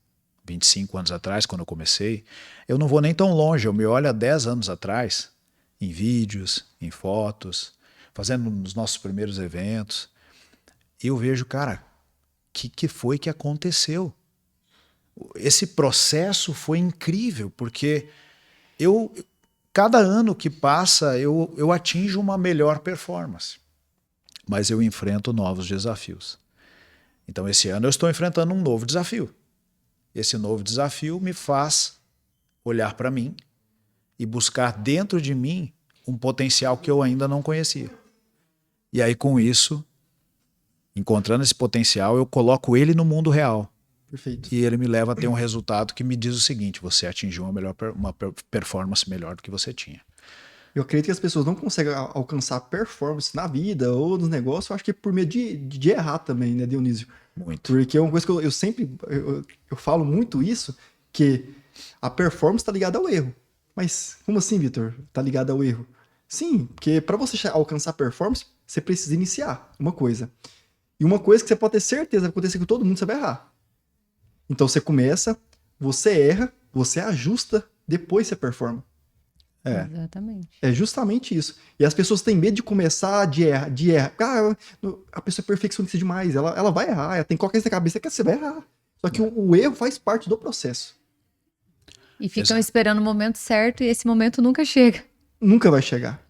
25 anos atrás, quando eu comecei, eu não vou nem tão longe, eu me olho há 10 anos atrás, em vídeos, em fotos, fazendo nos nossos primeiros eventos, e eu vejo, cara, o que foi que aconteceu? Esse processo foi incrível, porque eu cada ano que passa eu atinjo uma melhor performance, mas eu enfrento novos desafios. Então esse ano eu estou enfrentando um novo desafio. Esse novo desafio me faz olhar para mim e buscar dentro de mim um potencial que eu ainda não conhecia. E aí com isso, encontrando esse potencial, eu coloco ele no mundo real. Perfeito. E ele me leva a ter um resultado que me diz o seguinte: você atingiu uma performance melhor do que você tinha. Eu acredito que as pessoas não conseguem alcançar performance na vida ou nos negócios, eu acho que é por meio de errar também, né, Dionísio? Muito. Porque é uma coisa que eu sempre eu falo muito isso, que a performance está ligada ao erro. Mas como assim, Vitor? Está ligada ao erro? Sim, porque para você alcançar performance, você precisa iniciar uma coisa. E uma coisa que você pode ter certeza vai acontecer com todo mundo, você vai errar. Então você começa, você erra, você ajusta, depois você performa. Exatamente. É justamente isso. E as pessoas têm medo de começar de errar. Ah, a pessoa é perfeccionista demais, ela vai errar, ela tem qualquer coisa na cabeça que você vai errar. Só que o erro faz parte do processo. E ficam esperando o momento certo e esse momento nunca chega. Nunca vai chegar.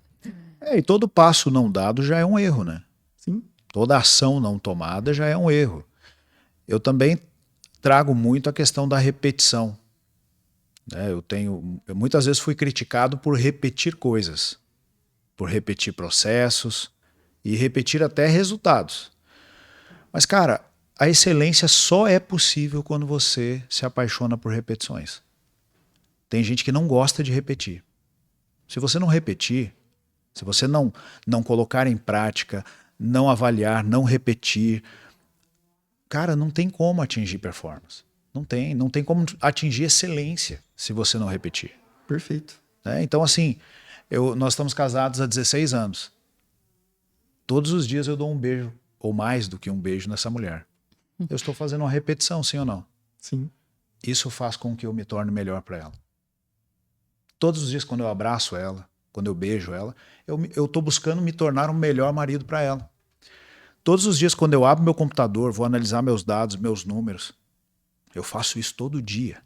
E todo passo não dado já é um erro, né? Sim. Toda ação não tomada já é um erro. Eu também trago muito a questão da repetição. Eu muitas vezes fui criticado por repetir coisas, por repetir processos e repetir até resultados. Mas, cara, a excelência só é possível quando você se apaixona por repetições. Tem gente que não gosta de repetir. Se você não repetir, se você não colocar em prática, não avaliar, não repetir, cara, não tem como atingir performance. Não tem como atingir excelência se você não repetir. Perfeito. Então, assim, nós estamos casados há 16 anos. Todos os dias eu dou um beijo, ou mais do que um beijo nessa mulher. Eu estou fazendo uma repetição, sim ou não? Sim. Isso faz com que eu me torne melhor para ela. Todos os dias, quando eu abraço ela, quando eu beijo ela, eu estou buscando me tornar um melhor marido para ela. Todos os dias, quando eu abro meu computador, vou analisar meus dados, meus números, eu faço isso todo dia.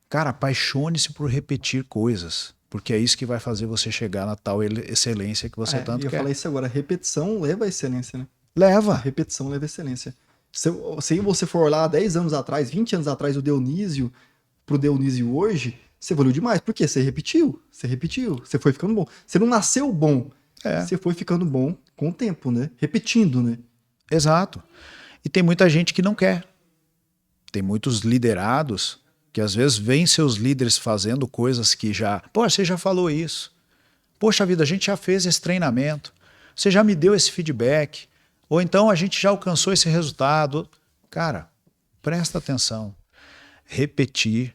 Cara, apaixone-se por repetir coisas, porque é isso que vai fazer você chegar na tal excelência que você tanto eu quer. falei isso agora, repetição leva à excelência, né? Leva. A repetição leva à excelência. Se você for lá 10 anos atrás, 20 anos atrás, o Dionísio pro Dionísio hoje, você evoluiu demais. Por quê? Você repetiu, você foi ficando bom. Você não nasceu bom, você foi ficando bom com o tempo, né? Repetindo, né? Exato. E tem muita gente que não quer. Tem muitos liderados que às vezes veem seus líderes fazendo coisas que já... Pô, você já falou isso. Poxa vida, a gente já fez esse treinamento. Você já me deu esse feedback. Ou então a gente já alcançou esse resultado. Cara, presta atenção. Repetir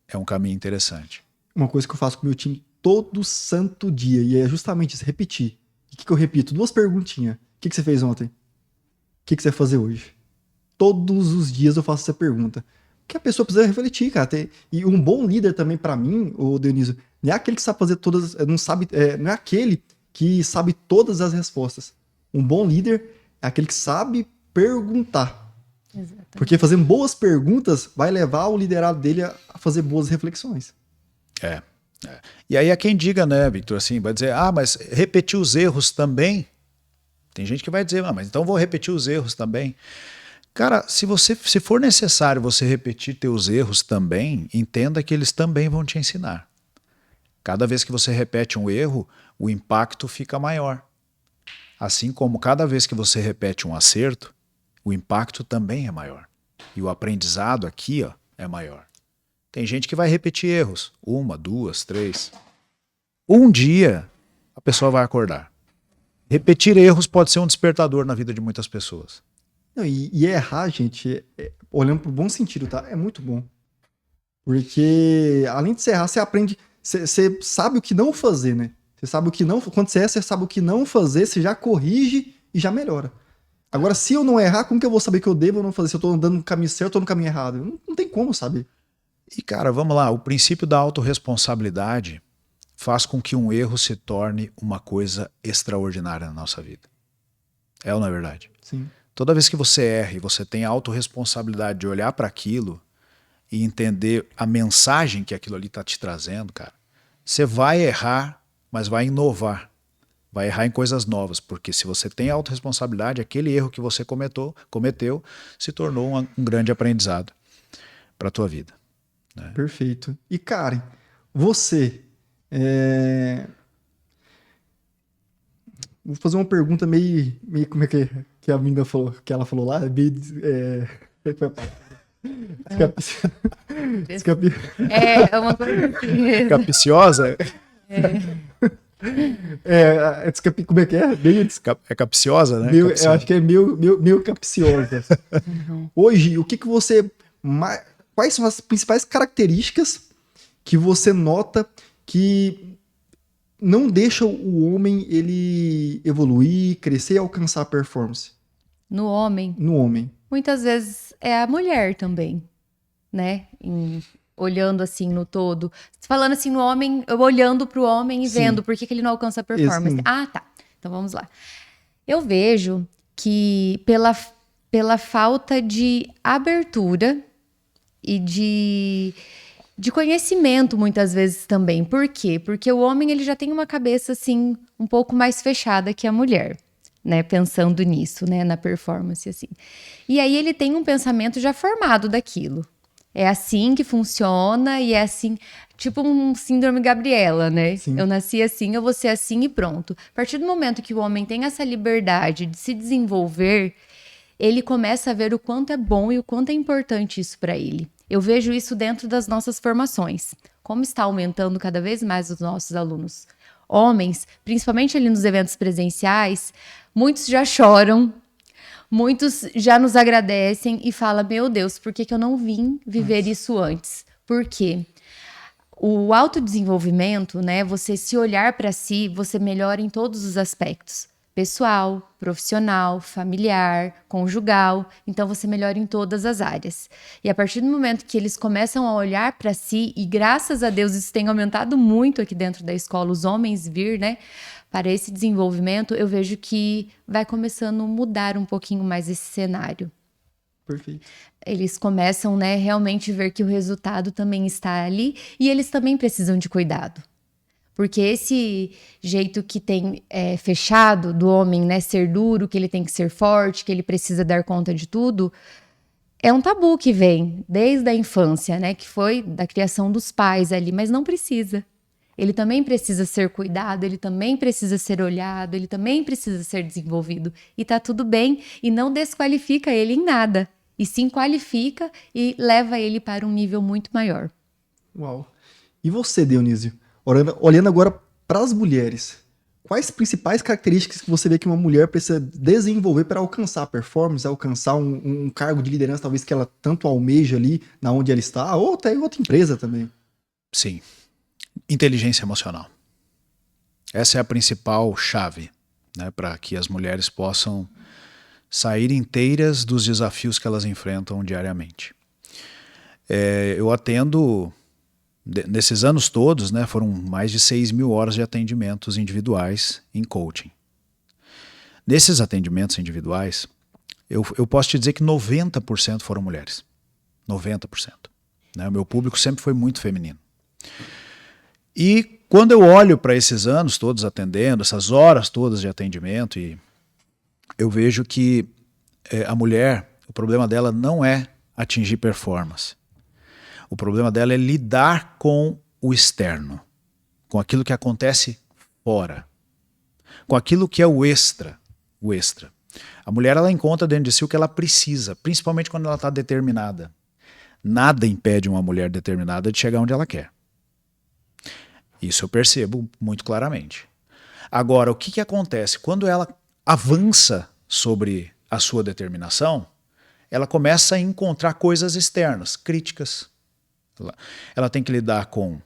é um caminho interessante. Uma coisa que eu faço com o meu time todo santo dia, e é justamente isso, repetir. E o que eu repito? 2 perguntinhas. O que você fez ontem? O que você vai fazer hoje? Todos os dias eu faço essa pergunta. Que a pessoa precisa refletir, cara. E um bom líder também, pra mim, o Dionísio, não é aquele que sabe fazer todas, não é aquele que sabe todas as respostas. Um bom líder é aquele que sabe perguntar. Exatamente. Porque fazendo boas perguntas vai levar o liderado dele a fazer boas reflexões. E aí é quem diga, né, Victor, assim, vai dizer, mas repetir os erros também? Tem gente que vai dizer, mas então vou repetir os erros também. Cara, se for necessário você repetir teus erros também, entenda que eles também vão te ensinar. Cada vez que você repete um erro, o impacto fica maior. Assim como cada vez que você repete um acerto, o impacto também é maior. E o aprendizado aqui, é maior. Tem gente que vai repetir erros. 1, 2, 3. Um dia, a pessoa vai acordar. Repetir erros pode ser um despertador na vida de muitas pessoas. Não, e errar, gente, olhando pro bom sentido, tá? É muito bom. Porque, além de você errar, você aprende... Você sabe o que não fazer, né? Você sabe o que não... Quando você erra, você sabe o que não fazer, você já corrige e já melhora. Agora, se eu não errar, como que eu vou saber que eu devo ou não fazer? Se eu tô andando no caminho certo ou no caminho errado? Não tem como saber. E, cara, vamos lá. O princípio da autorresponsabilidade faz com que um erro se torne uma coisa extraordinária na nossa vida. É ou não é verdade? Sim. Toda vez que você erra e você tem a autorresponsabilidade de olhar para aquilo e entender a mensagem que aquilo ali está te trazendo, cara, você vai errar, mas vai inovar. Vai errar em coisas novas, porque se você tem autorresponsabilidade, aquele erro que você cometeu se tornou um grande aprendizado para a tua vida. Né? Perfeito. E Karen, você... Vou fazer uma pergunta meio como é que a menina falou, que ela falou lá, meio... É uma coisa assim. Capciosa? Como é que é? Meio... É capciosa, né? Eu acho que é meio capciosa. Hoje, o que você... Quais são as principais características que você nota que não deixa o homem ele evoluir, crescer e alcançar a performance? No homem? No homem. Muitas vezes é a mulher também, né? Olhando assim no todo. Falando assim no homem, eu olhando pro homem e vendo por que ele não alcança a performance. Ah, tá. Então vamos lá. Eu vejo que pela falta de abertura e de conhecimento muitas vezes também. Por quê? Porque o homem ele já tem uma cabeça assim um pouco mais fechada que a mulher, né? Pensando nisso, né? Na performance assim. E aí ele tem um pensamento já formado daquilo. É assim que funciona e é assim, tipo um síndrome Gabriela, né? Sim. Eu nasci assim, eu vou ser assim e pronto. A partir do momento que o homem tem essa liberdade de se desenvolver, ele começa a ver o quanto é bom e o quanto é importante isso para ele. Eu vejo isso dentro das nossas formações. Como está aumentando cada vez mais os nossos alunos homens, principalmente ali nos eventos presenciais, muitos já choram, muitos já nos agradecem e falam, meu Deus, por que eu não vim viver isso antes? Por quê? O autodesenvolvimento, né, você se olhar para si, você melhora em todos os aspectos. Pessoal, profissional, familiar, conjugal. Então, você melhora em todas as áreas. E a partir do momento que eles começam a olhar para si, e graças a Deus isso tem aumentado muito aqui dentro da escola, os homens vir, né, para esse desenvolvimento, eu vejo que vai começando a mudar um pouquinho mais esse cenário. Perfeito. Eles começam, né, realmente ver que o resultado também está ali e eles também precisam de cuidado. Porque esse jeito que tem fechado do homem, né, ser duro, que ele tem que ser forte, que ele precisa dar conta de tudo, é um tabu que vem desde a infância, né, que foi da criação dos pais ali, mas não precisa. Ele também precisa ser cuidado, ele também precisa ser olhado, ele também precisa ser desenvolvido. E tá tudo bem, e não desqualifica ele em nada, e sim qualifica e leva ele para um nível muito maior. Uau. E você, Dionísio? Olhando agora para as mulheres, quais principais características que você vê que uma mulher precisa desenvolver para alcançar a performance, alcançar um cargo de liderança, talvez que ela tanto almeja ali, na onde ela está, ou até em outra empresa também? Sim. Inteligência emocional. Essa é a principal chave, né, para que as mulheres possam sair inteiras dos desafios que elas enfrentam diariamente. Eu atendo... Nesses anos todos, né, foram mais de 6.000 horas de atendimentos individuais em coaching. Nesses atendimentos individuais, eu posso te dizer que 90% foram mulheres. 90%. Né? O meu público sempre foi muito feminino. E quando eu olho para esses anos todos atendendo, essas horas todas de atendimento, e eu vejo que a mulher, o problema dela não é atingir performance. O problema dela é lidar com o externo, com aquilo que acontece fora, com aquilo que é o extra. O extra. A mulher ela encontra dentro de si o que ela precisa, principalmente quando ela está determinada. Nada impede uma mulher determinada de chegar onde ela quer. Isso eu percebo muito claramente. Agora, o que acontece? Quando ela avança sobre a sua determinação, ela começa a encontrar coisas externas, críticas. Ela tem que lidar com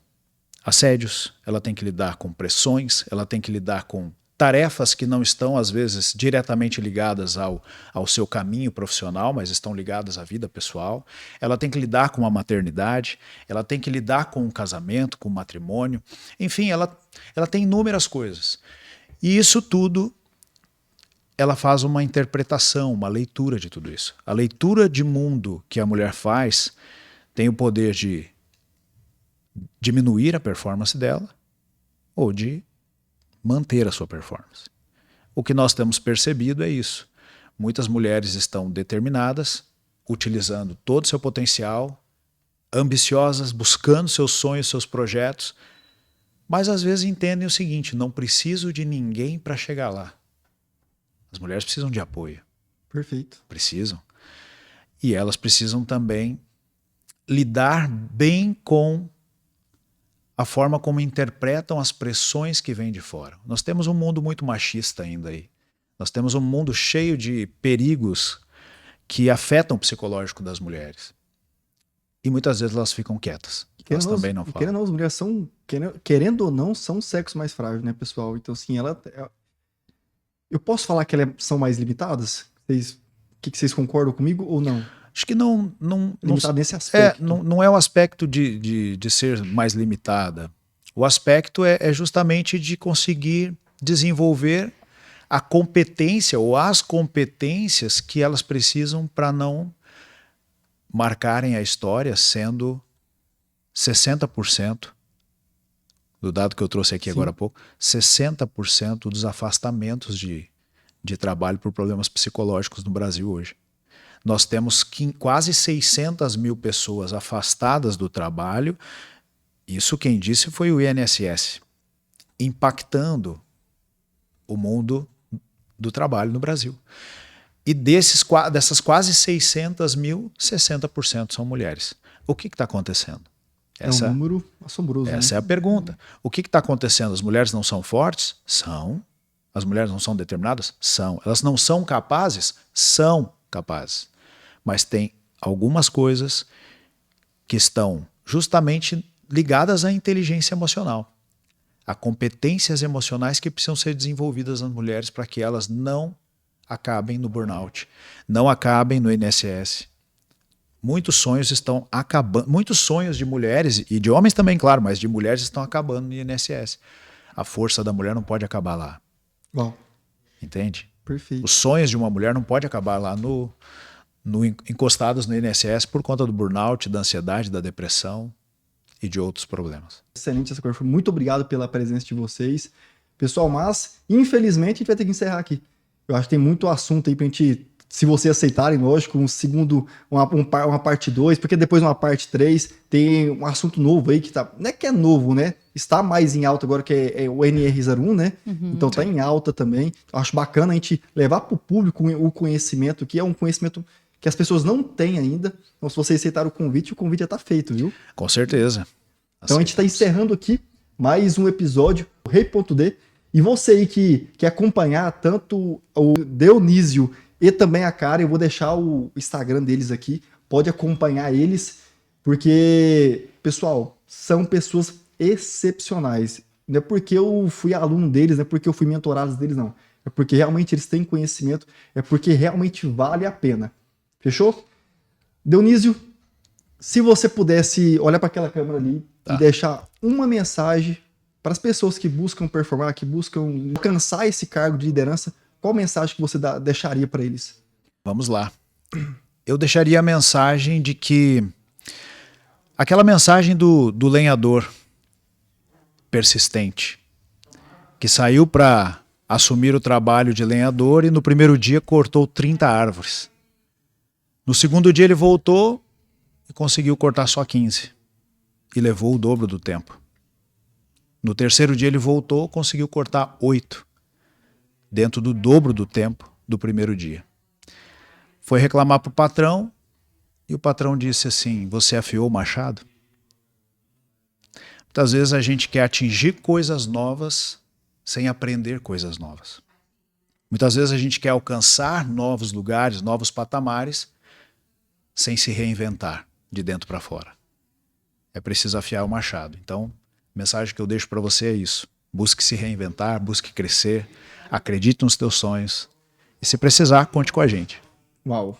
assédios, ela tem que lidar com pressões, ela tem que lidar com tarefas que não estão, às vezes, diretamente ligadas ao seu caminho profissional, mas estão ligadas à vida pessoal. Ela tem que lidar com a maternidade, ela tem que lidar com o casamento, com o matrimônio. Enfim, ela tem inúmeras coisas. E isso tudo, ela faz uma interpretação, uma leitura de tudo isso. A leitura de mundo que a mulher faz tem o poder de diminuir a performance dela ou de manter a sua performance. O que nós temos percebido é isso. Muitas mulheres estão determinadas, utilizando todo o seu potencial, ambiciosas, buscando seus sonhos, seus projetos, mas às vezes entendem o seguinte: não preciso de ninguém para chegar lá. As mulheres precisam de apoio. Perfeito. Precisam. E elas precisam também lidar bem com a forma como interpretam as pressões que vêm de fora. Nós temos um mundo muito machista ainda aí. Nós temos um mundo cheio de perigos que afetam o psicológico das mulheres. E muitas vezes elas ficam quietas. Elas também não falam. Querendo ou não, as mulheres são, querendo ou não, são o sexo mais frágil, né, pessoal? Então, assim, eu posso falar que elas são mais limitadas? O que vocês concordam comigo ou não? Acho que não Limitada nesse aspecto. não é o aspecto de ser mais limitada. O aspecto é justamente de conseguir desenvolver a competência ou as competências que elas precisam para não marcarem a história sendo 60%, do dado que eu trouxe aqui agora há pouco, 60% dos afastamentos de trabalho por problemas psicológicos no Brasil hoje. Nós temos quase 600 mil pessoas afastadas do trabalho. Isso quem disse foi o INSS, impactando o mundo do trabalho no Brasil. E dessas quase 600 mil, 60% são mulheres. O que está acontecendo? É um número assombroso. Essa é a pergunta. O que está acontecendo? As mulheres não são fortes? São. As mulheres não são determinadas? São. Elas não são capazes? São capazes. Mas tem algumas coisas que estão justamente ligadas à inteligência emocional, a competências emocionais que precisam ser desenvolvidas nas mulheres para que elas não acabem no burnout, não acabem no INSS. Muitos sonhos estão acabando, muitos sonhos de mulheres e de homens também, claro, mas de mulheres estão acabando no INSS. A força da mulher não pode acabar lá. Bom, entende? Perfeito. Os sonhos de uma mulher não pode acabar lá encostados no INSS por conta do burnout, da ansiedade, da depressão e de outros problemas. Excelente essa conversa. Muito obrigado pela presença de vocês. Pessoal, mas infelizmente a gente vai ter que encerrar aqui. Eu acho que tem muito assunto aí pra gente, se vocês aceitarem, lógico, uma parte 2, porque depois uma parte 3 tem um assunto novo aí que tá, não é que é novo, né? Está mais em alta agora, que é o NR01, né? Então tá em alta também. Eu acho bacana a gente levar pro público o conhecimento, que é um conhecimento que as pessoas não têm ainda. Então, se vocês aceitarem o convite já tá feito, viu? Com certeza. Então a gente está encerrando aqui mais um episódio do Rei.D. E você aí que quer acompanhar tanto o Dionísio e também a Karen, eu vou deixar o Instagram deles aqui. Pode acompanhar eles, porque, pessoal, são pessoas excepcionais. Não é porque eu fui aluno deles, não é porque eu fui mentorado deles, não. É porque realmente eles têm conhecimento, é porque realmente vale a pena. Fechou? Dionísio, se você pudesse olhar para aquela câmera ali e deixar uma mensagem para as pessoas que buscam performar, que buscam alcançar esse cargo de liderança, qual mensagem que você deixaria para eles? Vamos lá. Eu deixaria a mensagem de que... aquela mensagem do lenhador persistente, que saiu para assumir o trabalho de lenhador e no primeiro dia cortou 30 árvores. No segundo dia ele voltou e conseguiu cortar só 15. E levou o dobro do tempo. No terceiro dia ele voltou, conseguiu cortar 8. Dentro do dobro do tempo do primeiro dia. Foi reclamar para o patrão e o patrão disse assim: você afiou o machado? Muitas vezes a gente quer atingir coisas novas sem aprender coisas novas. Muitas vezes a gente quer alcançar novos lugares, novos patamares, sem se reinventar de dentro para fora. É preciso afiar o machado. Então, a mensagem que eu deixo para você é isso. Busque se reinventar, busque crescer, acredite nos teus sonhos. E se precisar, conte com a gente. Uau!